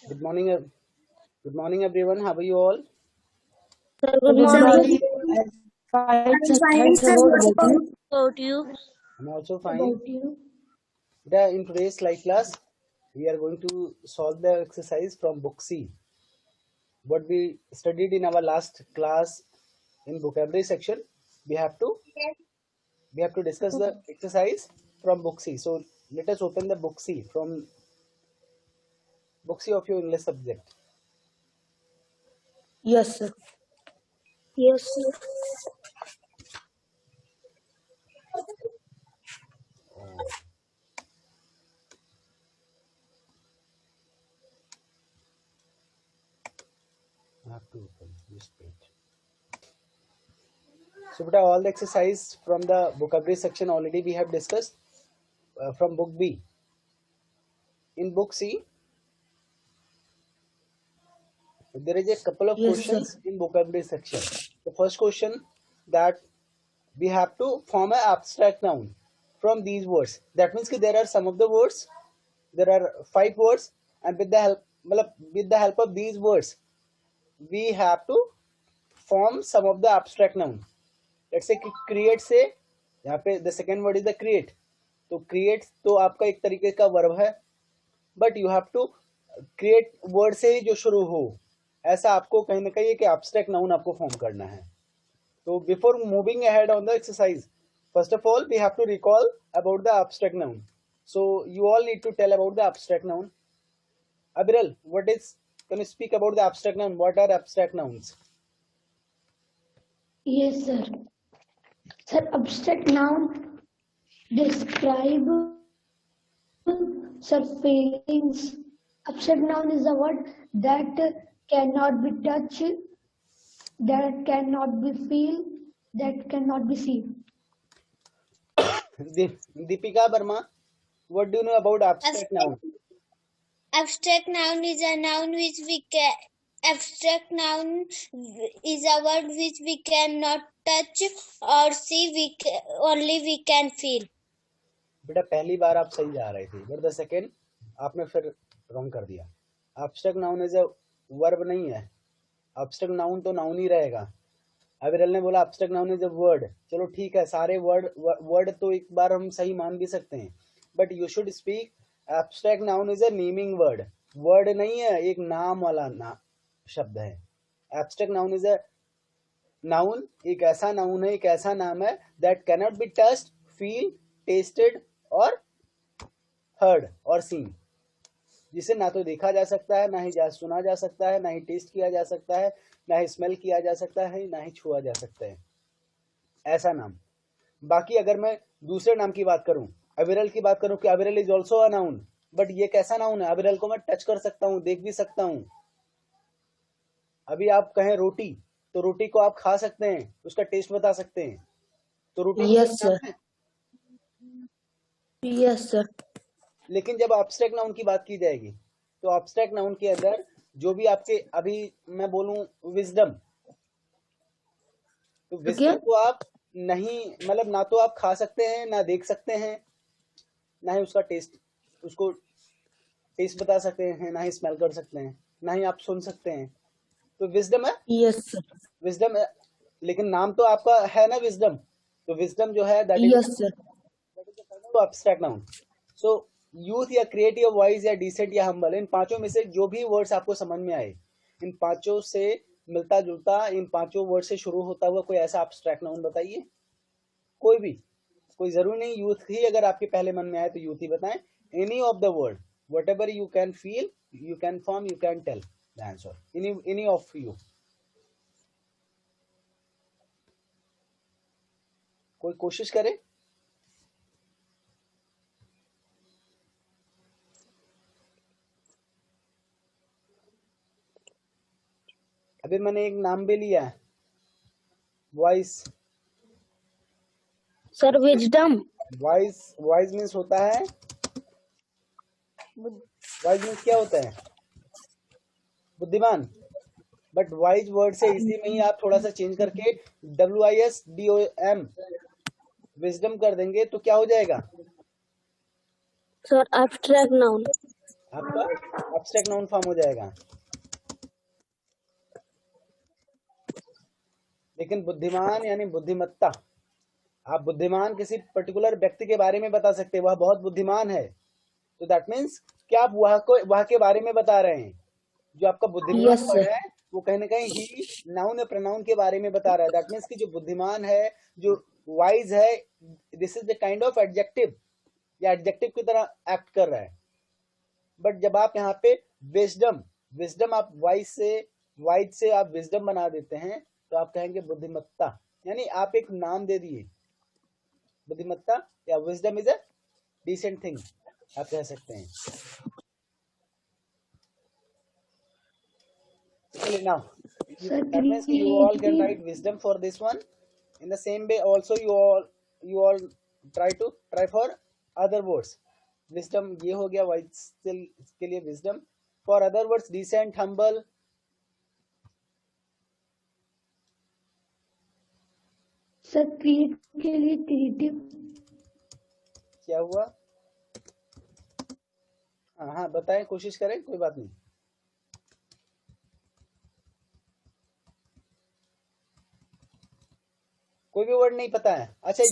Good morning, good morning, everyone. How are you all? Sir, good Good morning. morning. Fine, sir. Fine, Thanks sir. about you. About you. I'm also fine. About you? In today's slide class, we are going to solve the exercise from book C. What we studied in our last class in vocabulary section, we have to discuss the exercise from book C. So let us open the book C from book C of your English subject. Yes, sir. Yes. I have to open this page. So, beta, all the exercise from the vocabulary section already we have discussed from book B. In book C, there is a couple of Yes, sir. questions in vocabulary section. The first question that we have to form an abstract noun from these words. That means that there are some of the words. There are 5 words, and with the help of these words, we have to form some of the abstract noun. Let's say create से यहाँ पे the second word is the create. तो create तो आपका एक तरीके का verb है, but you have to create word से ही जो शुरू हो, ऐसा आपको कहीं ना कहीं एक एब्स्ट्रैक्ट नाउन आपको फॉर्म करना है. तो before moving ahead on the exercise, first of all we have to recall about the abstract noun. So you all need to tell about the abstract noun. Abiral, what is, can you speak about the abstract noun? What are abstract nouns? Yes, sir. Sir, abstract noun describe sir feelings. Abstract noun is a word that cannot be touched, that cannot be feel, that cannot be seen. Deepika Verma, what do you know about abstract noun? Abstract noun is a noun which we can. Abstract noun is a word which we cannot touch or see. Only we can feel. बेटा पहली बार आप सही जा रहे थे, but the second आपने फिर wrong कर दिया. Abstract noun is a verb नहीं है. एब्स्ट्रैक्ट नाउन तो नाउन ही रहेगा. अविरल ने बोला abstract noun is a word. चलो ठीक है, सारे वर्ड तो एक बार हम सही मान भी सकते हैं, but you should speak abstract noun is a naming word. Word नहीं है, एक नाम वाला शब्द है. Abstract noun is a noun, एक ऐसा नाउन है, एक ऐसा नाम है that cannot be touched, feel, tested और हर्ड और सीन, जिसे ना तो देखा जा सकता है, ना ही सुना जा सकता है, ना ही टेस्ट किया जा सकता है, ना ही स्मेल किया जा सकता है, ना ही छुआ जा सकता है. ऐसा नाम. बाकी अगर मैं दूसरे नाम की बात करूं, अविरल की बात करूं कि अविरल is also a noun, but ये कैसा नाउन है? अविरल को मैं टच कर सकता हूं, देख भी सकता हूं. अभी आप कहें रोटी, तो रोटी को आप खा सकते हैं, उसका टेस्ट बता सकते हैं. तो रोटी तो Yes, sir. Yes, sir. लेकिन जब एब्स्ट्रैक्ट नाउन की बात की जाएगी, तो एब्स्ट्रैक्ट नाउन के अंदर जो भी आपके, अभी मैं बोलूं विजडम, तो विजडम को आप नहीं, मतलब ना तो आप खा सकते हैं, ना देख सकते हैं, ना ही उसका टेस्ट, उसको टेस्ट बता सकते हैं, ना ही स्मेल कर सकते हैं, ना ही आप सुन सकते हैं. तो विजडम है. Yes, sir. विजडम है, लेकिन नाम तो आपका है ना विजडम. तो विजडम जो है that is Yes, sir. Abstract noun. So youth या क्रिएटिव, वाइज या डिसेंट या हम्बल, इन पांचों में से जो भी वर्ड्स आपको समझ में आए, इन पांचों से मिलता जुलता, इन पांचों वर्ड से शुरू होता हुआ कोई ऐसा एब्स्ट्रैक्ट नाउन बताइए. कोई भी, कोई जरूरी नहीं यूथ ही अगर आपके पहले मन में आए तो यूथ ही बताएं. Any of the word, whatever you can feel, you can form, you can tell the answer. Any of you. कोई कोशिश करे. अभी मैंने एक नाम भी लिया है, voice. Sir, wisdom. Wise means होता है, वाइज मीन्स क्या होता है? बुद्धिमान. बट वाइज वर्ड से इसी में ही आप थोड़ा सा चेंज करके WISDOM विजडम कर देंगे तो क्या हो जाएगा? Sir, abstract noun. आपका एब्स्ट्रैक्ट नाउन फॉर्म हो जाएगा। लेकिन बुद्धिमान यानी बुद्धिमत्ता, आप बुद्धिमान किसी पर्टिकुलर व्यक्ति के बारे में बता सकते हैं, वह बहुत बुद्धिमान है, तो दैट मीन्स क्या आप वह के बारे में बता रहे हैं। जो आपका बुद्धिमान Yes, sir. है वो कहीं ना कहीं ही नाउन या प्रोनाउन के बारे में बता रहा है। दैट मीन्स कि जो बुद्धिमान है, जो वाइज है, this is the kind of adjective, या एडजेक्टिव की तरह एक्ट कर रहा है। बट जब आप यहाँ पे विजडम आप वाइज से आप विजडम बना देते हैं, तो आप कहेंगे बुद्धिमत्ता, यानी आप एक नाम दे दिए। बुद्धिमत्ता या wisdom is a decent thing, आप कह सकते हैं। Now, that means you all can write wisdom for this one. In the same way, also you all try for other words. Wisdom ये हो गया wise के लिए wisdom. For other words, decent, humble. Sir create के लिए creative. क्या हुआ? हाँ बताएं, कोशिश करें, कोई बात नहीं। कोई भी वर्ड नहीं पता है? अच्छा,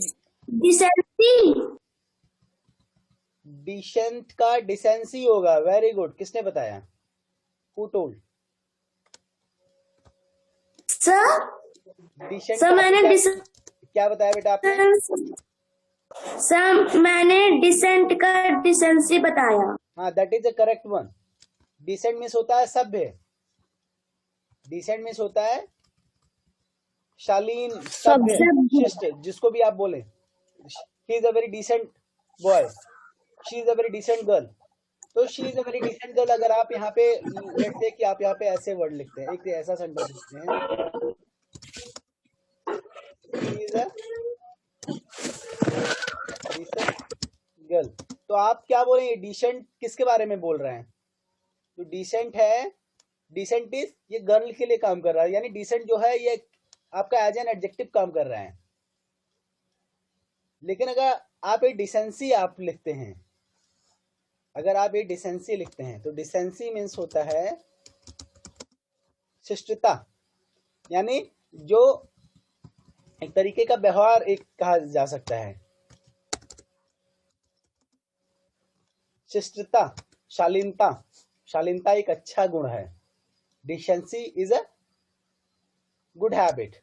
डिसेंट का डिसेंसी होगा। वेरी गुड, किसने बताया? Who told? डिसेंट सर मैंने क्या बताया बेटा आपने? सर मैंने डिसेंट का डिसेंसी बताया। हाँ, that is the correct one. Decent means होता है सभ्य, डिसेंट मीन्स होता है शालीन, सभ्य, शिष्ट, जिसको भी आप बोले। He is a very decent boy, she is a very decent girl. तो she is a very decent girl, अगर आप यहाँ पे लेट्स से कि आप यहाँ पे ऐसे वर्ड लिखते हैं, एक ऐसा सेंटेंस लिखते हैं, she is a decent girl, तो आप क्या बोलेंगे? डिसेंट किसके बारे में बोल रहे हैं? जो डिसेंट है, डिसेंट इज ये गर्ल के लिए काम कर रहा है, यानी डिसेंट जो है ये आपका एज एन एडजेक्टिव काम कर रहा है। लेकिन अगर आप एक डिसेंसी आप लिखते हैं, अगर आप एक डिसेंसी लिखते हैं, तो डिसेंसी मीन्स होता है शिष्टता, यानी जो एक तरीके का व्यवहार एक कहा जा सकता है। शिष्टता, शालीनता, शालीनता एक अच्छा गुण है। Decency is a good habit,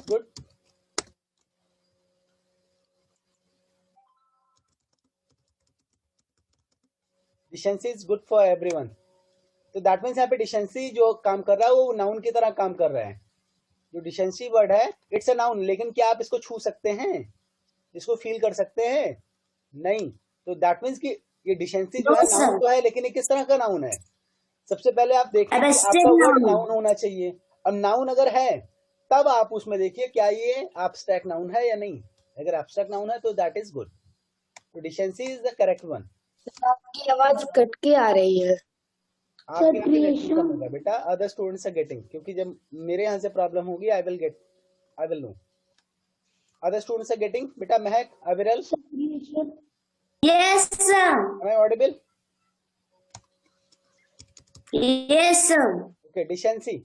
good. Decency is good for everyone. तो दैट मीन्स यहाँ पे डिसेंसी जो काम कर रहा है वो नाउन की तरह काम कर रहा है। जो डिसेंसी वर्ड है इट्स अ नाउन, लेकिन क्या आप इसको छू सकते हैं, इसको फील कर सकते हैं? नहीं। तो दैट मीन्स कि ये डिसेंसी जो है नाउन तो है, लेकिन ये किस तरह का नाउन है? सबसे पहले आप देखिए कि आपका वर्ड नाउन होना चाहिए। अब नाउन अगर है तब आप उसमें देखिए क्या ये एब्स्ट्रैक्ट नाउन है या नहीं। अगर एब्स्ट्रैक्ट नाउन है तो दैट इज गुड। तो decency is the correct one. आपकी आवाज कट के आ रही है। आपके यहाँ पे नेटवर्क कम होगा बेटा, अदर स्टूडेंट्स आर गेटिंग, क्योंकि जब मेरे यहाँ से प्रॉब्लम होगी I will know. Other students are getting बेटा। Mahak, Aviral, yes sir. Am I audible? Yes sir. Okay, decency,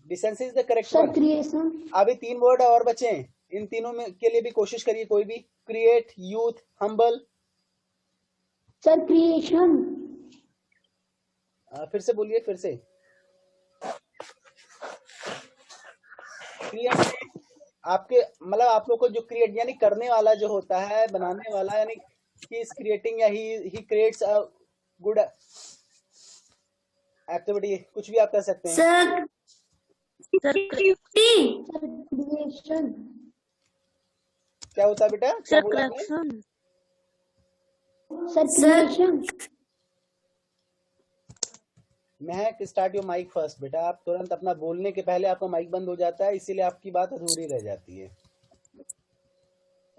decency is the correct one. Creation. अभी 3 वर्ड और बचे हैं, इन तीनों में के लिए भी कोशिश करिए कोई भी। Create, youth, humble. Sir creation. फिर से बोलिए, फिर से। क्रिएट आपके मतलब आप लोग को जो क्रिएट यानी करने वाला जो होता है, बनाने वाला, यानी ही इज क्रिएटिंग या he creates a good activity, कुछ भी आप कर सकते हैं। Sir creation. क्या होता है बेटा? क्या बोला आपने? Sir creation. Mahak, start your mic first बेटा। आप तुरंत अपना बोलने के पहले आपका माइक बंद हो जाता है, इसीलिए आपकी बात अधूरी रह जाती है।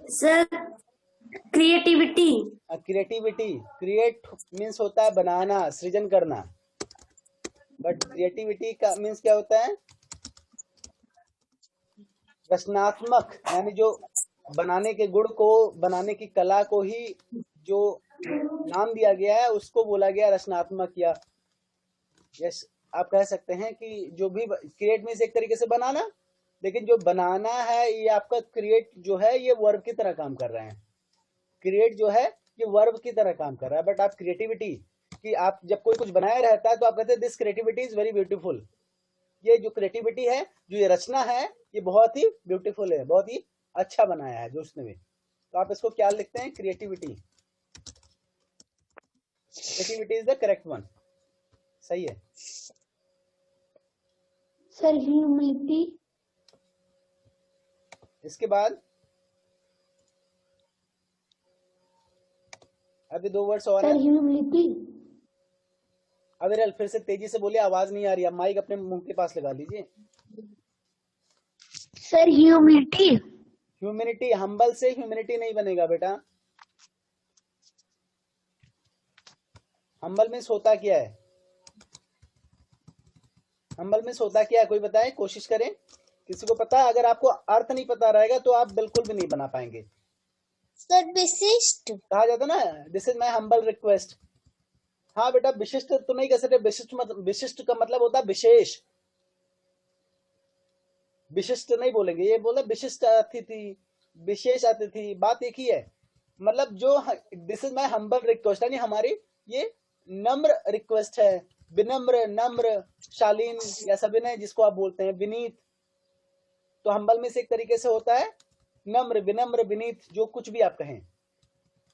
Sir creativity. Creativity, create means होता है बनाना, सृजन करना, बट क्रिएटिविटी का मीन्स क्या होता है? रचनात्मक, यानी जो बनाने के गुण को, बनाने की कला को ही जो नाम दिया गया है उसको बोला गया रचनात्मक, या यस आप कह सकते हैं कि जो भी क्रिएट मीन्स एक तरीके से बनाना, लेकिन जो बनाना है ये आपका क्रिएट जो है ये वर्ब की तरह काम कर रहे हैं। क्रिएट जो है ये वर्ब की तरह काम कर रहा है, बट आप क्रिएटिविटी कि आप जब कोई कुछ बनाया रहता है तो आप कहते हैं this creativity is very beautiful. ये जो क्रिएटिविटी है, जो ये रचना है, ये बहुत ही ब्यूटीफुल है, बहुत ही अच्छा बनाया है जो उसने भी। तो आप इसको क्या लिखते हैं? Creativity. Creativity is the correct one, सही है। Sir humility. इसके बाद अभी 2 वर्ड्स और सर हैं। ह्यूमिलिटी। अविरल फिर से तेजी से बोलिए, आवाज नहीं आ रही, आप माइक अपने मुंह के पास लगा लीजिए। Sir humility. ह्यूमैनिटी, हम्बल से ह्यूमैनिटी नहीं बनेगा बेटा। हम्बल मीन्स होता क्या है? हम्बल मीन्स होता क्या है, कोई बताए, कोशिश करें, किसी को पता है? अगर आपको अर्थ नहीं पता रहेगा तो आप बिल्कुल भी नहीं बना पाएंगे। सर विशिष्ट। कहा जाता ना this is my humble request. हाँ बेटा, विशिष्ट तो नहीं कह सकते, विशिष्ट का मतलब होता है विशेष। विशिष्ट नहीं बोलेंगे, ये बोले विशिष्ट अतिथि, विशेष अतिथि, बात एक ही है। मतलब जो this is my humble request, यानी हमारी ये नम्र रिक्वेस्ट है, विनम्र, नम्र, शालीन या सविनय जिसको आप बोलते हैं, विनीत। तो हम्बल में से एक तरीके से होता है नम्र, विनम्र, विनीत, जो कुछ भी आप कहें।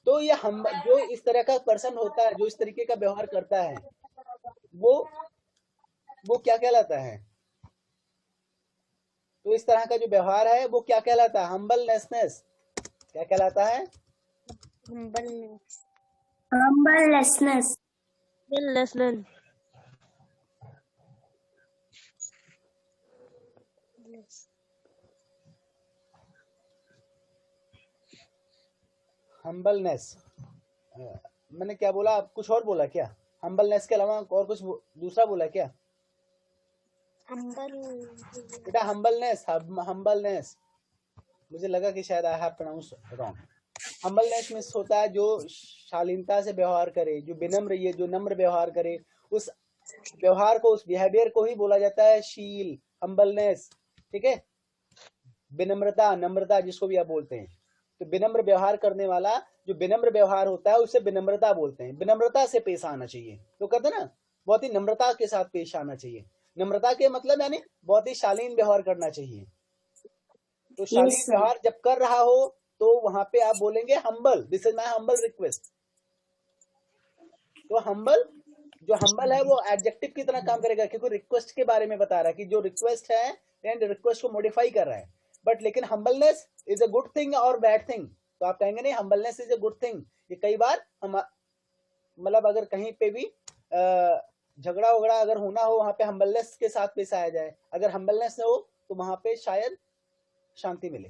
तो ये हम जो इस तरह का पर्सन होता है, जो इस तरीके का व्यवहार करता है, वो क्या कहलाता है? तो इस तरह का जो व्यवहार है वो क्या कहलाता है? हम्बलनेसनेस। क्या कहलाता है? हम्बलनेस। Humbleness. हम्बलनेस। मैंने क्या बोला? आप कुछ और बोला क्या? हम्बलनेस के अलावा और कुछ दूसरा बोला क्या हम्बल। बेटा? हम्बलनेस, हम्बलनेस, मुझे लगा कि शायद I have pronounce wrong. Humbleness means होता है जो शालीनता से व्यवहार करे, जो विनम्र, ये जो नम्र व्यवहार करे, उस व्यवहार को, उस बिहेवियर को ही बोला जाता है शील, हम्बलनेस। ठीक है, विनम्रता, नम्रता जिसको भी आप बोलते हैं। तो विनम्र व्यवहार करने वाला, जो विनम्र व्यवहार होता है उसे विनम्रता बोलते हैं। विनम्रता से पेश आना चाहिए, तो कहते हैं ना बहुत ही नम्रता के साथ पेश आना चाहिए। नम्रता के मतलब यानी बहुत ही शालीन व्यवहार करना चाहिए। तो शालीन Yes, sir. व्यवहार जब कर रहा हो तो वहां पे आप बोलेंगे humble, this is my humble request. तो हम्बल, जो हम्बल है वो एडजेक्टिव की तरह काम करेगा, क्योंकि रिक्वेस्ट के बारे में बता रहा है कि जो रिक्वेस्ट है एंड रिक्वेस्ट को मॉडिफाई कर रहा है। बट लेकिन humbleness is a good thing और बैड थिंग, तो आप कहेंगे नहीं humbleness is a good thing. ये कई बार हम मतलब अगर कहीं पे भी झगड़ा वगड़ा अगर होना हो, वहां पे हम्बलनेस के साथ पेश आया जाए। अगर हम्बलनेस हो तो वहां पे शायद शांति मिले,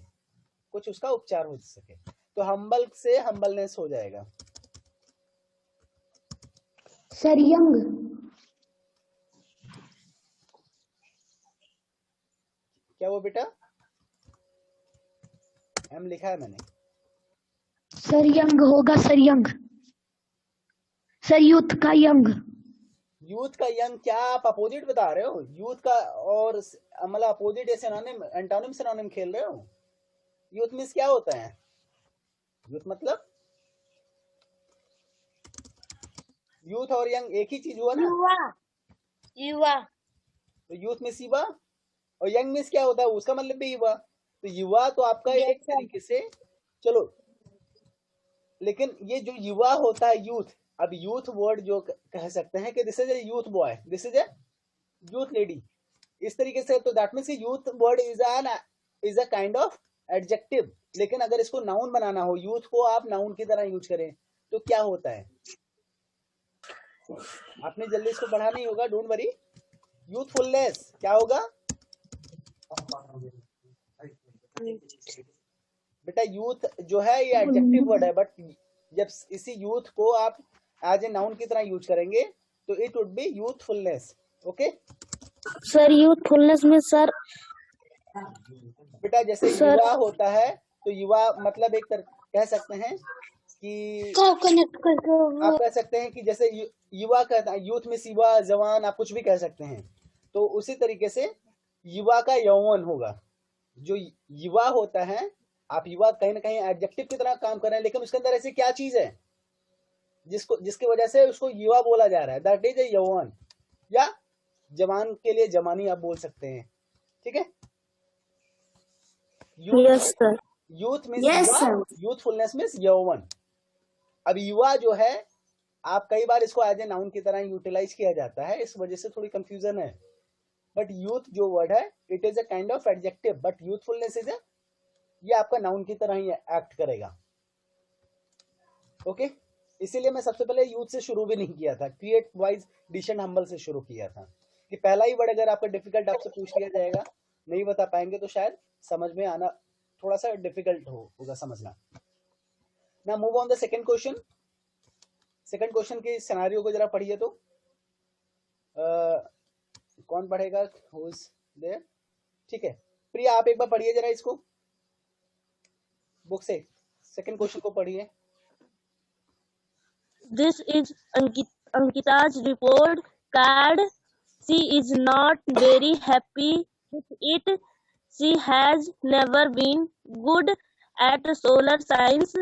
कुछ उसका उपचार हो सके। तो हम्बल से हम्बलनेस हो जाएगा। Sir young. क्या वो बेटा? एम लिखा है मैंने। सर यंग होगा, सर यंग। सर यूथ का यंग। यूथ का यंग, क्या आप अपोजिट बता रहे हो? यूथ का और मतलब अपोजिट ऐसे एंटोनिम सिनोनिम खेल रहे हो? यूथ मींस क्या होता है? यूथ मतलब यूथ और यंग एक ही चीज हुआ ना? युवा। युवा। तो यूथ मींस युवा और यंग मींस क्या होता है? उसका मतलब भी युवा। तो युवा तो आपका Yes, एक तरीके से, चलो, लेकिन ये जो युवा होता है यूथ, अब यूथ वर्ड जो कह सकते हैं कि this is a youth boy, this is a youth lady, इस तरीके से। तो that means youth word is a kind of adjective. लेकिन अगर इसको नाउन बनाना हो, यूथ को आप नाउन की तरह यूज करें, तो क्या होता है? आपने जल्दी इसको पढ़ा नहीं होगा, डोंट वरी। यूथफुलनेस क्या होगा बेटा? यूथ जो है ये एडजेक्टिव वर्ड है, बट जब इसी यूथ को आप एज ए नाउन की तरह यूज करेंगे तो it would B youthfulness. Okay Sir, youthfulness में सर बेटा, जैसे युवा होता है, तो युवा मतलब एक कह सकते हैं कि कनेक्ट करके आप कह सकते हैं कि जैसे युवा कहता है, यूथ में युवा, जवान, आप कुछ भी कह सकते हैं। तो उसी तरीके से युवा का यौवन होगा। जो युवा होता है, आप युवा कहीं ना कहीं एडजेक्टिव की तरह काम कर रहे हैं, लेकिन उसके अंदर ऐसी क्या चीज है जिसकी वजह से उसको युवा बोला जा रहा है, दैट इज ए यौवन, या जवान के लिए जवानी आप बोल सकते हैं। ठीक है, Yes, sir. Youth means Yes, युवा, sir. यूथफुलनेस मीन्स यौवन। अब युवा जो है, आप कई बार इसको एज ए नाउन की तरह यूटिलाइज किया जाता है, इस वजह से थोड़ी कंफ्यूजन है। बट यूथ जो वर्ड है, it is a kind of adjective, but youthfulness is ये आपका नाउन की तरह ही एक्ट करेगा। ओके, इसीलिए मैं सबसे पहले यूथ से शुरू भी नहीं किया था, क्रिएट वाइज डिशन हम्बल से शुरू किया था कि पहला ही वर्ड अगर आपका डिफिकल्ट आपसे पूछ लिया जाएगा, नहीं बता पाएंगे तो शायद समझ में आना थोड़ा सा डिफिकल्ट होगा समझना। ना move on the second question. Second question के सिनेरियो को जरा पढ़िए तो कौन पढ़ेगा, हु इज देयर? ठीक है, प्रिया आप एक बार पढ़िए जरा इसको बुक से, सेकंड क्वेश्चन को पढ़िए। This is Ankita's report card. She is not very happy with it. She has never been good at solar science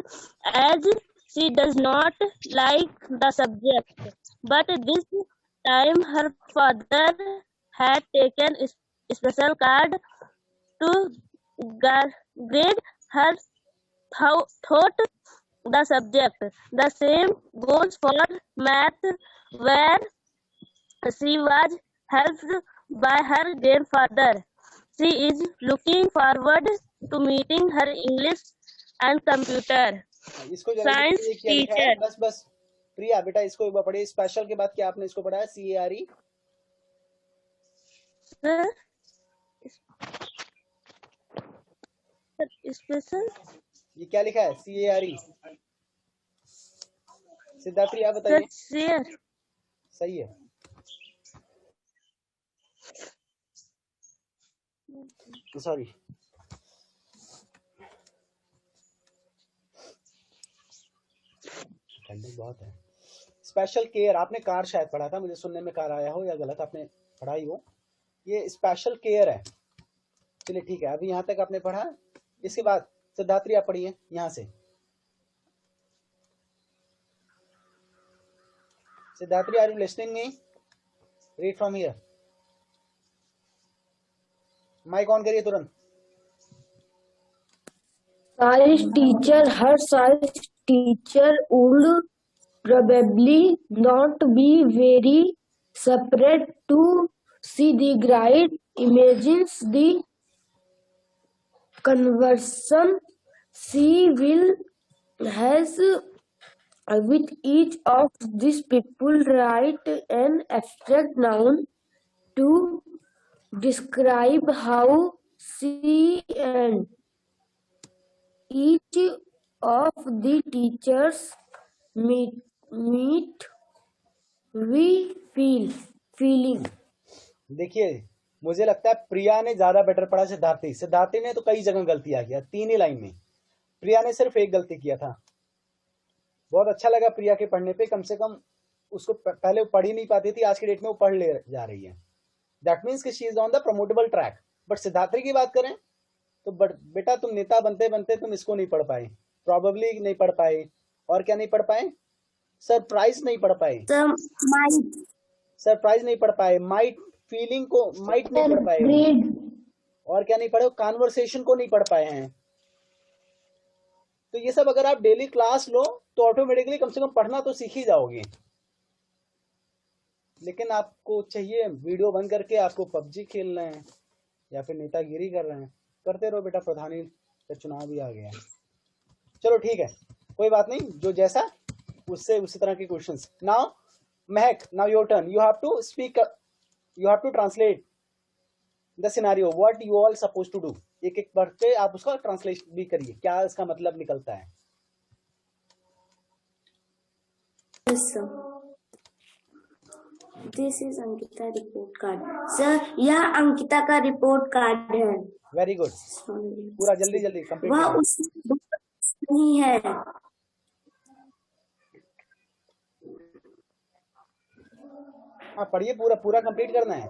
as she does not like the subject. But this time her father had taken a special card to grade her thought the subject. The same goes for math, where she was helped by her grandfather. She is looking forward to meeting her English and computer इसको जरा science देखिए क्या लिखा है। teacher. बस बस प्रिया बेटा इसको एक बार पढ़िए। स्पेशल के बाद क्या आपने इसको पढ़ा है? CARE। Special ये क्या लिखा है? CARE। सिद्धार्थ आप बताइए। share. सही है। सॉरी, ठंडी बहुत है। स्पेशल केयर आपने कार शायद पढ़ा था, मुझे सुनने में कार आया हो या गलत आपने पढ़ा ही हो। ये स्पेशल केयर है। चलिए ठीक है, अभी यहाँ तक आपने पढ़ा। इसके बाद सिद्धात्री आप पढ़िए यहाँ से। Siddhatri are you listening me? Read from here. Mic on करिए तुरंत। Science teacher, her science teacher would probably not be very separate to see the grade. Imagines the conversation she will has with each of these people. Write an abstract noun to describe how she and each of the teachers meet we feeling. देखिए, मुझे लगता है प्रिया ने ज्यादा better पढ़ा सिद्धार्थी ने तो कई जगह गलतियां किया, 3 ही लाइन में। प्रिया ने सिर्फ एक गलती किया था। बहुत अच्छा लगा प्रिया के पढ़ने पे, कम से कम उसको पहले पढ़ ही नहीं पाती थी, आज की डेट में वो पढ़ ले जा रही है। दैट मीन्स कि she is on the promotable track. But Siddharthi की बात करें तो बेटा तुम नेता बनते बनते तुम इसको नहीं पढ़ पाए, प्रॉबेबली नहीं पढ़ पाए, और क्या नहीं पढ़ पाए? सरप्राइज नहीं पढ़ पाए, सरप्राइज नहीं पढ़ पाए, माइट फीलिंग को माइट नहीं पढ़ पाए, और क्या नहीं पढ़े? कॉन्वर्सेशन को नहीं पढ़ पाए हैं। तो ये सब अगर आप डेली क्लास लो तो ऑटोमेटिकली कम से कम पढ़ना तो सीख ही जाओगे। लेकिन आपको चाहिए वीडियो बंद करके आपको पबजी खेल रहे हैं या फिर नेतागिरी कर रहे हैं, करते रहो बेटा, प्रधानी का चुनाव भी आ गया है। चलो ठीक है, कोई बात नहीं, जो जैसा उससे उसी तरह के questions. Now Mahak, now your turn, you have to speak, you have to translate the scenario, what you all suppose to do. एक एक पढ़ के आप उसका ट्रांसलेट भी करिए, क्या इसका मतलब निकलता है। Yes, sir. This is Ankita report card. Sir, यह अंकिता का रिपोर्ट कार्ड है। वेरी गुड, पूरा जल्दी जल्दी कंप्लीट वह करो। उसमें नहीं है। हाँ पढ़िए, पूरा पूरा कंप्लीट करना है।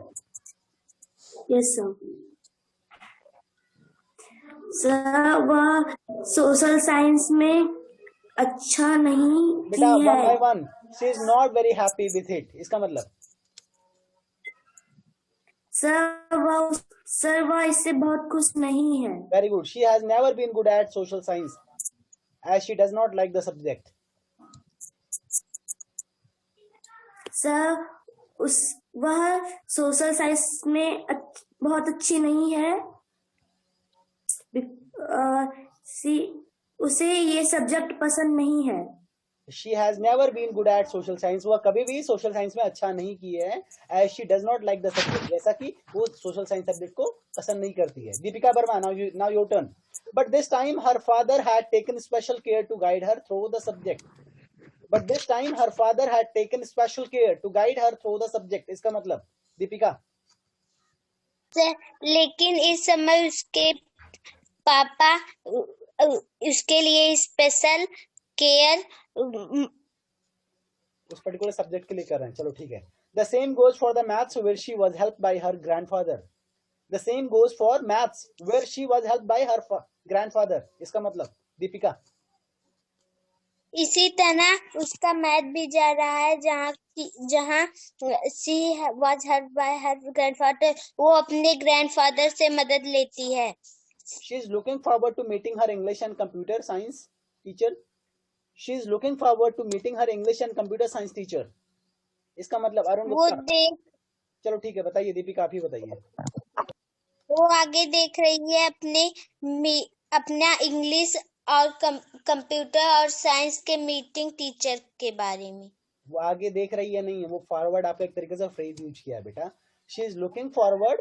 Yes sir. सर, वह सोशल साइंस में अच्छा नहीं बेटा की वन है। By one, she is not very happy with it, इसका मतलब सर, वह इससे बहुत खुश नहीं है। Very good, she has never been good at social science as she does not like the subject. Sir, वह सोशल साइंस में बहुत अच्छी नहीं है। उसे ये सब्जेक्ट पसंद नहीं है। She has never been good at social science, वह कभी भी सोशल साइंस में अच्छा नहीं की है। As she does not like the subject, जैसा कि वो सोशल साइंस सब्जेक्ट को पसंद नहीं करती है। Deepika Verma, now your turn. But this time her father had taken special care to guide her through the subject. But this time her father had taken special care to guide her through the subject, इसका मतलब दीपिका। लेकिन इस समय उसके पापा उसके लिए special care उस पर्टिकुलर सब्जेक्ट के लिए कर रहे हैं, चलो ठीक है। The same goes for the maths where she was helped by her grandfather. The same goes for maths where she was helped by her grandfather, इसका मतलब दीपिका। इसी तरह उसका मैथ भी जा रहा है जहाँ she was helped by her grandfather, वो अपने ग्रैंडफादर से मदद लेती है। She is looking forward to meeting her English and computer science teacher. She is looking forward to meeting her English and computer science teacher. इसका मतलब अरुण वो गुप्ता। चलो ठीक है, बताइए दीपिका, आप ही बताइए। वो आगे देख रही है अपना इंग्लिश और कंप्यूटर और साइंस के मीटिंग टीचर के बारे में। वो आगे देख रही है नहीं है, वो फॉरवर्ड आपका एक तरीके से फ्रेज यूज किया है बेटा। शी इज लुकिंग फॉरवर्ड,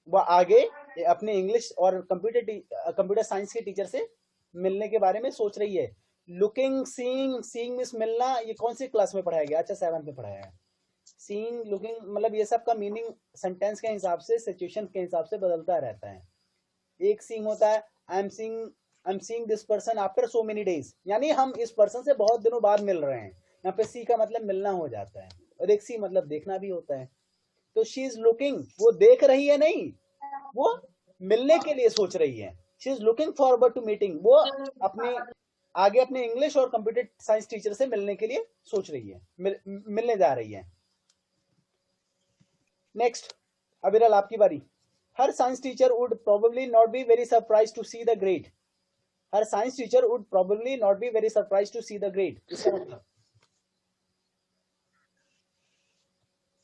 वो आगे अपने इंग्लिश और कंप्यूटर साइंस के टीचर से मिलने के बारे में सोच रही है। लुकिंग, सीइंग मिस मिलना, ये कौन सी क्लास में पढ़ाया गया? अच्छा 7th में पढ़ाया है। सीइंग, लुकिंग, मतलब ये सब का मीनिंग सेंटेंस के हिसाब से, सिचुएशन के हिसाब से बदलता रहता है। एक सीइंग होता है I am seeing this person after so many days, यानी हम इस पर्सन से बहुत दिनों बाद मिल रहे हैं। यहाँ पे सी का मतलब मिलना हो जाता है, और एक सी मतलब देखना भी होता है। तो शी इज लुकिंग, वो देख रही है नहीं, वो मिलने के लिए सोच रही है। She is looking forward to meeting, वो अपने इंग्लिश और कंप्यूटर साइंस टीचर से मिलने के लिए सोच रही है, मिलने जा रही है। नेक्स्ट, अविरल आपकी बारी। Her science teacher would probably not be very surprise to see the grade. Her science teacher would probably not be very surprise to see the grade, इसका मतलब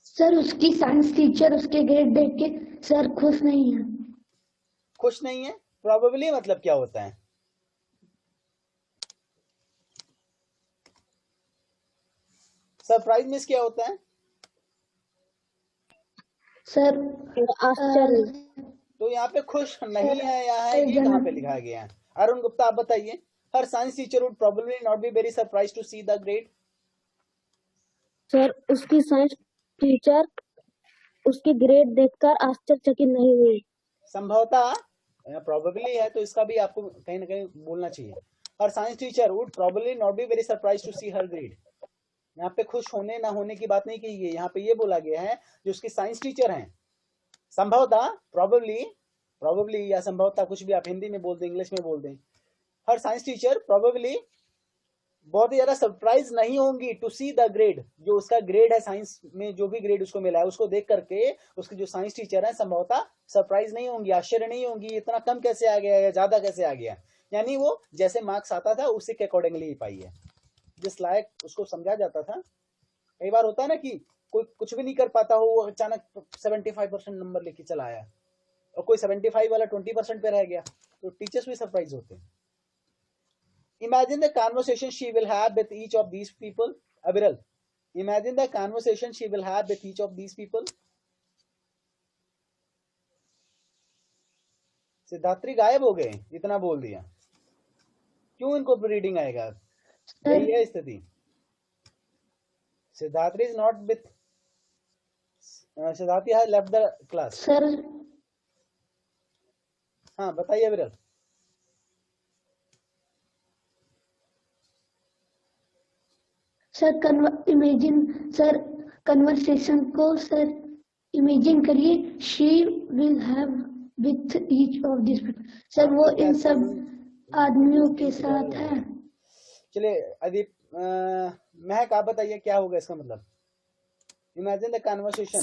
सर, उसकी साइंस टीचर उसके ग्रेड देख के sir खुश नहीं है। खुश नहीं है। प्रोबेबली मतलब क्या होता है? सरप्राइज मिस क्या होता है सर, तो यहाँ पे खुश नहीं है, यहाँ है, ये कहाँ पे लिखा गया है? अरुण गुप्ता आप बताइए। Her science teacher would probably not be very surprise to see the grade. Sir, उसकी साइंस टीचर उसके ग्रेड देखकर आश्चर्यचकित नहीं हुई। संभवतः प्रोबेबली है, तो इसका भी आपको कहीं ना कहीं बोलना चाहिए। Her science teacher would probably not be very surprise to see her grade. यहाँ पे खुश होने ना होने की बात नहीं की गई, यहाँ पे ये बोला गया है जो उसकी साइंस टीचर हैं। संभवतः, प्रोबेबली या संभवतः, कुछ भी आप हिंदी में बोल दें, इंग्लिश में बोल दें। हर साइंस टीचर प्रोबेबली बहुत ही ज्यादा सरप्राइज नहीं होंगी टू सी द ग्रेड, जो उसका ग्रेड है साइंस में, जो भी ग्रेड उसको मिला है उसको देख करके उसकी जो साइंस टीचर है संभवतः सरप्राइज नहीं होंगी, आश्चर्य नहीं होंगी, इतना कम कैसे आ गया या ज्यादा कैसे आ गया। यानी वो जैसे मार्क्स आता था उसी के अकॉर्डिंगली ही पाई है, जिस लायक उसको समझा जाता था। कई बार होता है ना कि कोई कुछ भी नहीं कर पाता हो, वो अचानक 75% नंबर लेके चला आया, और कोई 75 वाला 20% पे रह गया, तो टीचर्स भी सरप्राइज होते हैं। Imagine the conversation she will have with each of these people. Aviral, imagine the conversation she will have with each of these people. सिद्धार्थी गायब हो गए, इतना बोल दिया, क्यों इनको रीडिंग आएगा? यही है स्थिति। सिद्धार्थी is not with Shahzadi has left the class. Sir, हाँ बताइए विरल। sir, imagine, sir, conversation को sir imagine करिए, she will have with each of these people. Sir, वो इन सब आदमियों के साथ है। चलिए अदीप, महक आप बताइए क्या होगा इसका मतलब। Imagine the conversation.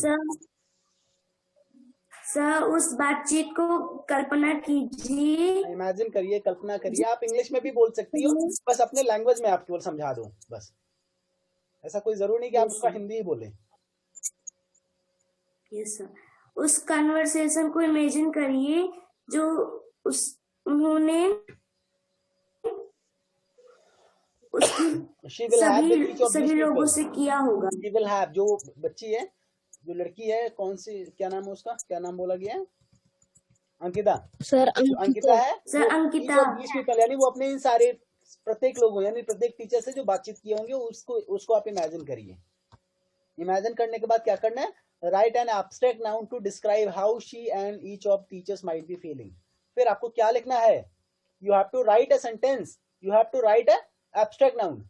सर उस बातचीत को कल्पना कीजिए। इमेजिन करिए, कल्पना करिए। आप इंग्लिश में भी बोल सकती हो, बस अपने लैंग्वेज में आप केवल समझा दो बस। ऐसा कोई जरूरी नहीं कि आप उसका हिंदी ही बोले। Yes sir. उस कन्वर्सेशन को इमेजिन करिए जो उन्होंने सभी लोगों से किया होगा। She will have, जो बच्ची है, जो लड़की है, कौन सी, क्या नाम है उसका, क्या नाम बोला गया है? अंकिता। सर अंकिता है सर, अंकिता पीपल, यानी वो अपने इन सारे प्रत्येक लोगों, यानी प्रत्येक टीचर से जो बातचीत किए होंगे उसको आप इमेजिन करिए। इमेजिन करने के बाद क्या करना है, write an abstract noun to describe how she and each of teachers might be feeling. फिर आपको क्या लिखना है, you have to write a sentence, you have to write a abstract noun.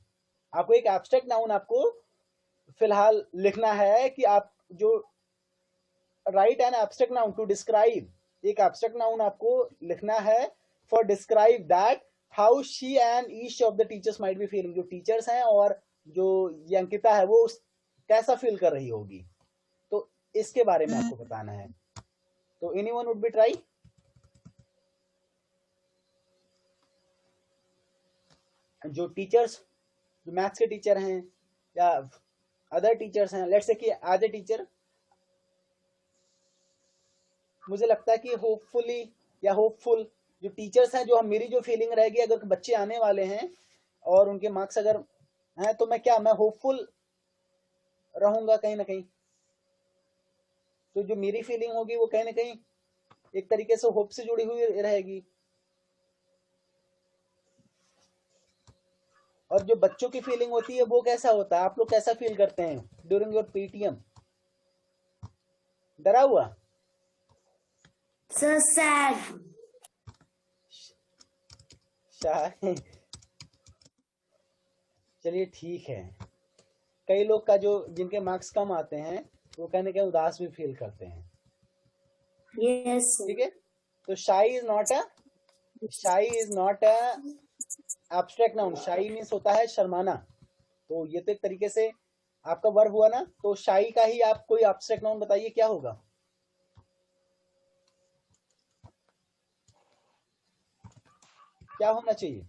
आपको एक एब्स्ट्रैक्ट नाउन आपको फिलहाल लिखना है कि आप जो write an abstract noun to describe, एक एब्स्ट्रैक्ट नाउन आपको लिखना है for describe that how she and each of the teachers might be feeling. जो टीचर्स हैं और जो ये अंकिता है वो कैसा फील कर रही होगी, तो इसके बारे में आपको बताना है। तो एनीवन वुड बी ट्राई। जो टीचर्स, जो मैथ्स के टीचर हैं या अदर टीचर्स हैं, लेट्स से कि एज ए टीचर मुझे लगता है कि होपफुली या होपफुल जो टीचर्स हैं, जो हम, मेरी जो फीलिंग रहेगी, अगर बच्चे आने वाले हैं और उनके मार्क्स अगर हैं तो मैं होपफुल रहूंगा कहीं ना कहीं। तो जो मेरी फीलिंग होगी वो कहीं ना कहीं एक तरीके से होप से जुड़ी हुई रहेगी। और जो बच्चों की फीलिंग होती है वो कैसा होता है, आप लोग कैसा फील करते हैं ड्यूरिंग योर पीटीएम? डरा हुआ? Sir sad. चलिए ठीक है। कई लोग का जो जिनके मार्क्स कम आते हैं वो कहने के उदास भी फील करते हैं। यस ठीक है। तो शाई is not a abstract noun. शाई मीन्स होता है शर्माना। तो ये तो एक तरीके से आपका वर्ब हुआ ना। तो शाई का ही आप कोई एब्स्ट्रैक्ट नाउन बताइए क्या होगा। क्या होना चाहिए?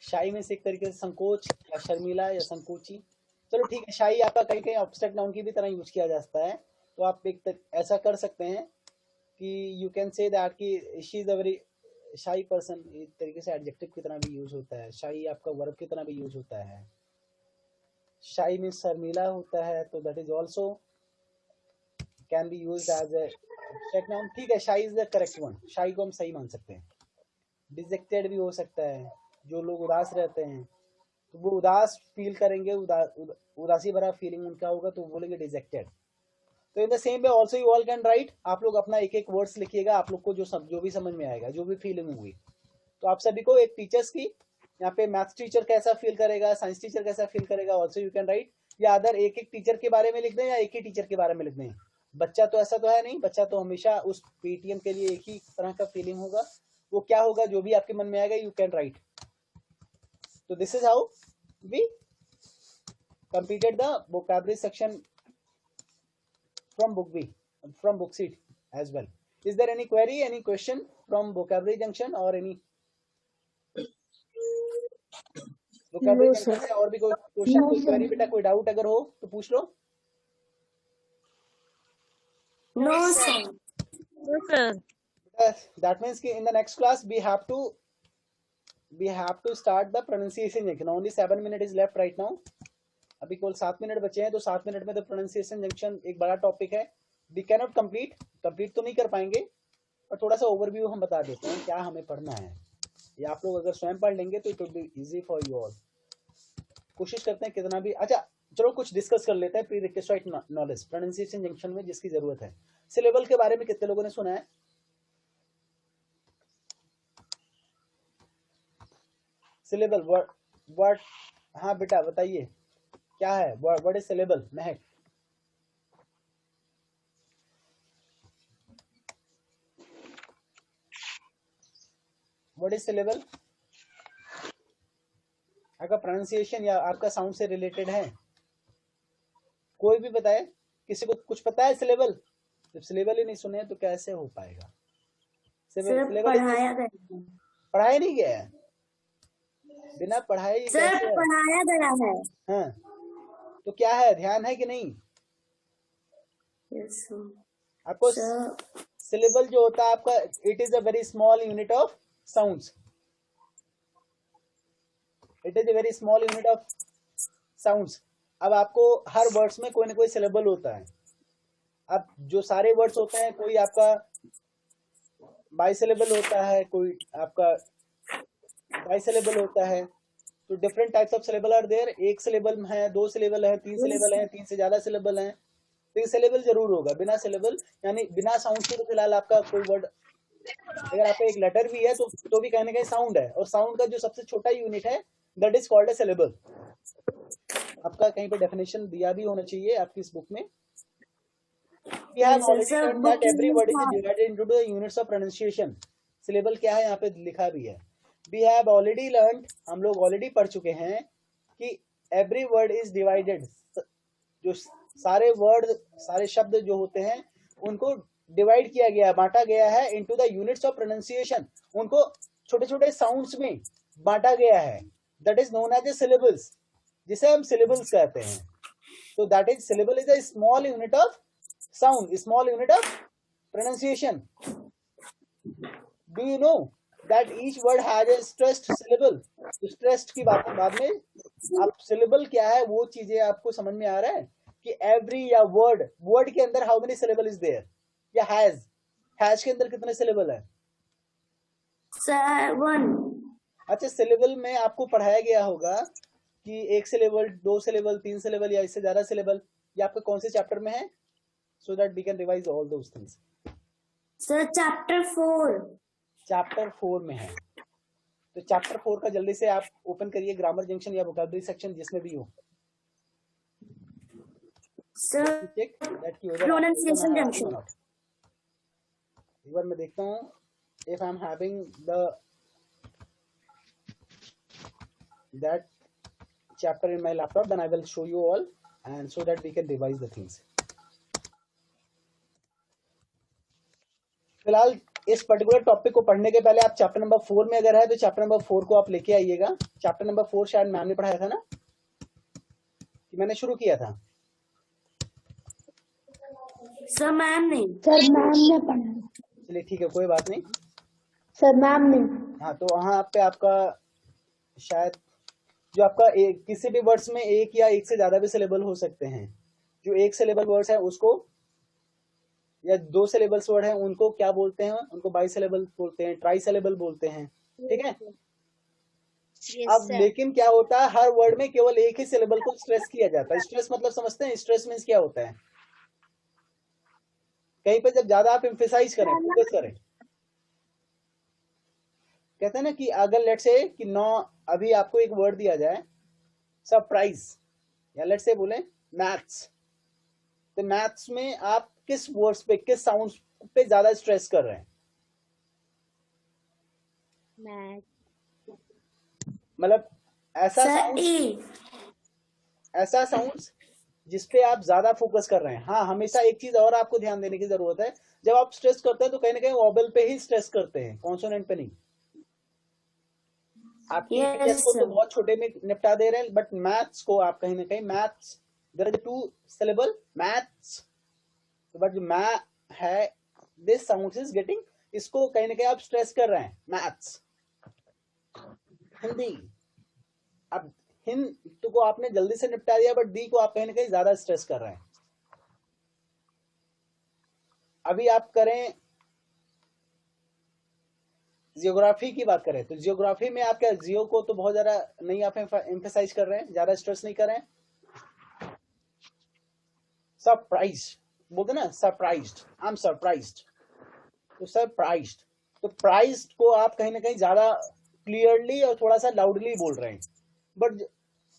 शाई में से एक तरीके से संकोच या शर्मिला या संकोची। चलो ठीक है, शाई आपका कहीं कहीं एब्स्ट्रैक्ट नाउन की भी तरह यूज किया जाता है। तो आप ऐसा कर सकते हैं कि यू कैन से दैट कि she is a very shy person. एक तरीके से एडजेक्टिव की तरह भी यूज होता है। शाई आपका वर्ब की तरह भी यूज होता है। शाई मीन्स शर्मिला होता है, तो that is also can be used as a abstract noun. ठीक है, शाई इज द करेक्ट वन। शाई को हम सही मान सकते हैं। डिजेक्टेड भी हो सकता है। जो लोग उदास रहते हैं तो वो उदास फील करेंगे, उदासी भरा फीलिंग उनका होगा तो बोलेंगे डिजेक्टेड। तो in the same way also you all can write. आप लोग अपना एक एक वर्ड्स लिखिएगा, आप लोग को जो भी समझ में आएगा, जो भी फीलिंग हुई। तो आप सभी को एक टीचर्स की, यहाँ पे मैथ्स टीचर कैसा फील करेगा, साइंस टीचर कैसा फील करेगा, ऑल्सो यू कैन राइट। या अदर एक एक टीचर के बारे में लिख दें या एक ही टीचर के बारे में लिख दें। बच्चा तो ऐसा तो है नहीं, बच्चा तो हमेशा उस पीटीएम के लिए एक ही तरह का फीलिंग होगा। वो क्या होगा, जो भी आपके मन में आएगा, you can write. So this is how we completed the vocabulary section from book B, from book sheet as well. Is there any query, any question from vocabulary junction or any vocabulary junction से और भी कोई question, कोई query बेटा, कोई doubt अगर हो तो पूछ लो। No sir. That means कि in the next class we have to start the pronunciation junction. Only 7 minutes is left right now. अभी केवल 7 मिनट बचे हैं, तो 7 मिनट में तो प्रोनाउंसिएशन जंक्शन एक बड़ा टॉपिक है। We cannot complete तो नहीं कर पाएंगे, और थोड़ा सा ओवरव्यू हम बता देते हैं क्या हमें पढ़ना है। ये आप लोग अगर स्वयं पढ़ लेंगे तो it will be easy for you all. कोशिश करते हैं कितना भी। अच्छा चलो कुछ डिस्कस कर लेते हैं pre request knowledge pronunciation junction में जिसकी जरूरत है। सिलेबल के बारे में कितने लोगों ने सुना है? सिलेबल वर्ड, हाँ बेटा बताइए क्या है what is syllable? Mahak what is syllable? आपका प्रोनाउंसिएशन या आपका साउंड से रिलेटेड है? कोई भी बताए, किसी को कुछ पता है सिलेबल? जब सिलेबल ही नहीं सुने तो कैसे हो पाएगा? सर सिलेबल पढ़ाया गया पढ़ाया नहीं गया है, बिना पढ़ाए ये सर कैसे है? पढ़ाया गया है। हाँ तो क्या है, ध्यान है कि नहीं? यस आपको सर। सिलेबल जो होता है आपका, it is a very small unit of sounds. It is a very small unit of sounds. अब आपको हर वर्ड्स में कोई ना कोई सिलेबल होता है। अब जो सारे वर्ड्स होते हैं, कोई आपका बाई सिलेबल होता है, कोई आपका बाई सिलेबल होता है। तो different types of syllable are there. एक सिलेबल है, दो सिलेबल है, तीन सिलेबल है, तीन से ज्यादा सिलेबल है। तो सिलेबल जरूर होगा। बिना सिलेबल यानी बिना साउंड के तो फिलहाल आपका कोई वर्ड, अगर आपका एक लेटर भी है तो भी कहीं ना कहीं साउंड है, और साउंड का जो सबसे छोटा यूनिट है that is called a syllable. आपका कहीं पे डेफिनेशन दिया भी होना चाहिए आपकी इस बुक में। We have already learned that every word is divided into the units of pronunciation. Syllable क्या है यहाँ पे लिखा भी है। We have already learned, हम लोग ऑलरेडी पढ़ चुके हैं कि every word is divided, जो सारे वर्ड सारे शब्द जो होते हैं उनको डिवाइड किया गया, बांटा गया है into the units of pronunciation। उनको छोटे छोटे साउंड्स में बांटा गया है। That is known as the syllables, जिसे हम syllables कहते हैं। तो that is syllable is a small unit of sound, small unit of pronunciation. Do you know that each word has a stressed syllable? तो stressed की बात बाद में, अब syllable क्या है वो चीजें आपको समझ में आ रहा है कि every या word के अंदर how many syllable is there, या has के अंदर कितने syllable है? सर 1। अच्छा syllable में आपको पढ़ाया गया होगा कि एक syllable, दो syllable, तीन syllable या इससे ज्यादा syllable। ये आपके कौन से चैप्टर में है? So that we can revise all those things. Sir chapter 4। Chapter 4 में है। तो चैप्टर 4 का जल्दी से आप ओपन करिए, ग्रामर जंक्शन या वोकैबुलरी सेक्शन जिसमें भी हो। Sir pronunciation junction. एक बार मैं देखता हूँ if I am having that chapter in my laptop, then I will show you all and so that we can revise the things. फिलहाल इस पर्टिकुलर टॉपिक को पढ़ने के पहले आप चैप्टर नंबर 4 में अगर है तो चैप्टर नंबर 4 को आप लेके आइएगा। चैप्टर नंबर 4 शायद मैम ने पढ़ाया था ना, कि मैंने शुरू किया था? सर मैम ने। सर मैम ने पढ़ा। चलिए ठीक है, कोई बात नहीं। सर मैम ने। हाँ तो वहाँ पे आपका शायद जो आपका किसी भी वर्ड्स में एक या एक से ज्यादा भी सिलेबल हो सकते हैं। जो एक सिलेबल वर्ड्स है उसको, या दो सिलेबल्स वर्ड है उनको क्या बोलते हैं? उनको बाई सिलेबल बोलते हैं, ट्राई सिलेबल बोलते हैं। ठीक है। अब लेकिन क्या होता है, हर वर्ड में केवल एक ही सिलेबल को स्ट्रेस किया जाता है। स्ट्रेस मतलब समझते हैं? स्ट्रेस मीन्स क्या होता है? कहीं पे जब ज्यादा आप एम्फेसाइज करें, फोकस करें। कहते हैं ना कि अगर लेट्स से कि अभी आपको एक वर्ड दिया जाए सरप्राइज, या लेट्स से बोले मैथ्स, तो मैथ्स में आप किस वर्ड्स पे, किस साउंड्स पे ज्यादा स्ट्रेस कर रहे हैं? मतलब ऐसा साउंड्स जिसपे आप ज्यादा फोकस कर रहे हैं। हाँ हमेशा एक चीज और आपको ध्यान देने की जरूरत है, जब आप स्ट्रेस करते हैं तो कहीं ना कहीं वॉबल पे ही स्ट्रेस करते हैं, कॉन्सोनेंट पे नहीं। आपकी yes, को तो बहुत छोटे में निपटा दे रहे हैं, बट मैथ्स को आप कहीं ना कहीं, maths there is 2 syllable maths, but जो मै है दिस साउंड इज गेटिंग, इसको कहीं ना कहीं आप स्ट्रेस कर रहे हैं। मैथ्स, हिंदी, अब हिंद को आपने जल्दी से निपटा दिया, बट दी को आप कहीं ना कहीं ज्यादा स्ट्रेस कर रहे हैं। अभी आप करें जियोग्राफी की बात करें तो जियोग्राफी में आप क्या जियो को तो बहुत ज्यादा नहीं आप एम्फेसाइज कर रहे हैं, ज्यादा स्ट्रेस नहीं कर रहे हैं. सरप्राइज बोलते ना, सरप्राइज्ड, आई एम सरप्राइज्ड. तो सरप्राइज्ड, तो प्राइज्ड को आप कहीं ना कहीं ज्यादा क्लियरली और थोड़ा सा लाउडली बोल रहे हैं.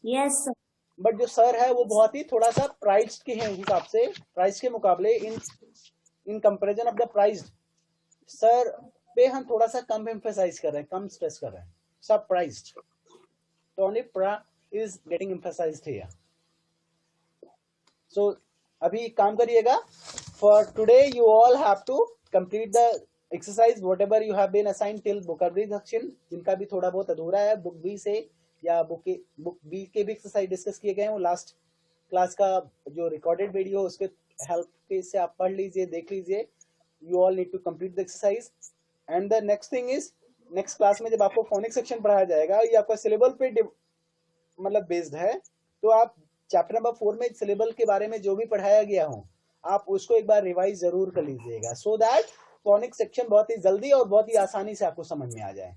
Yes, sir. बट जो सर है वो बहुत ही थोड़ा सा प्राइज्ड के हैं हिसाब से, प्राइस के मुकाबले in comparison of the prized, sir पे हम थोड़ा सा कम एम्फेसाइज कर रहे हैं, कम स्ट्रेस कर रहे हैं. सरप्राइज्ड, तो ओनली प्रा is getting emphasized here. So अभी काम करिएगा. For today you all have to complete the exercise whatever you have been assigned till vocabulary section. जिनका भी थोड़ा बहुत अधूरा है बुक बी से या बुक बी के भी एक्सरसाइज डिस्कस किए गए हैं, वो लास्ट क्लास का जो रिकॉर्डेड वीडियो उसके हेल्प से आप पढ़ लीजिए, देख लीजिए. You all need to complete the exercise. And the next thing is, next class में जब आपको फोनिक सेक्शन पढ़ाया जाएगा, ये आपका सिलेबल पे मतलब बेस्ड है, तो आप चैप्टर नंबर 4 में सिलेबल के बारे में जो भी पढ़ाया गया हो आप उसको एक बार रिवाइज जरूर कर लीजिएगा, सो दैट फोनिक सेक्शन बहुत ही जल्दी और बहुत ही आसानी से आपको समझ में आ जाए.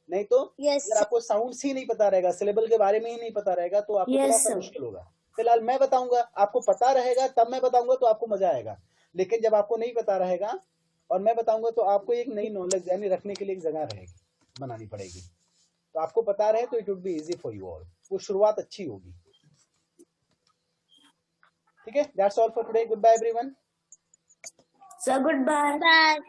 नहीं तो Yes, अगर आपको साउंड्स ही नहीं पता रहेगा, सिलेबल के बारे में ही नहीं पता रहेगा, तो आपको Yes, थोड़ा सा sir. मुश्किल होगा. फिलहाल मैं बताऊंगा, आपको पता रहेगा तब मैं बताऊंगा तो आपको मजा आएगा. लेकिन जब आपको नहीं पता रहेगा और मैं बताऊंगा तो आपको एक नई नॉलेज यानी रखने के लिए एक जगह रहेगी, बनानी पड़ेगी. तो आपको पता रहे तो it would be easy for you all. वो शुरुआत अच्छी होगी. ठीक है, that's all for today. Good bye everyone. Sir, goodbye. bye.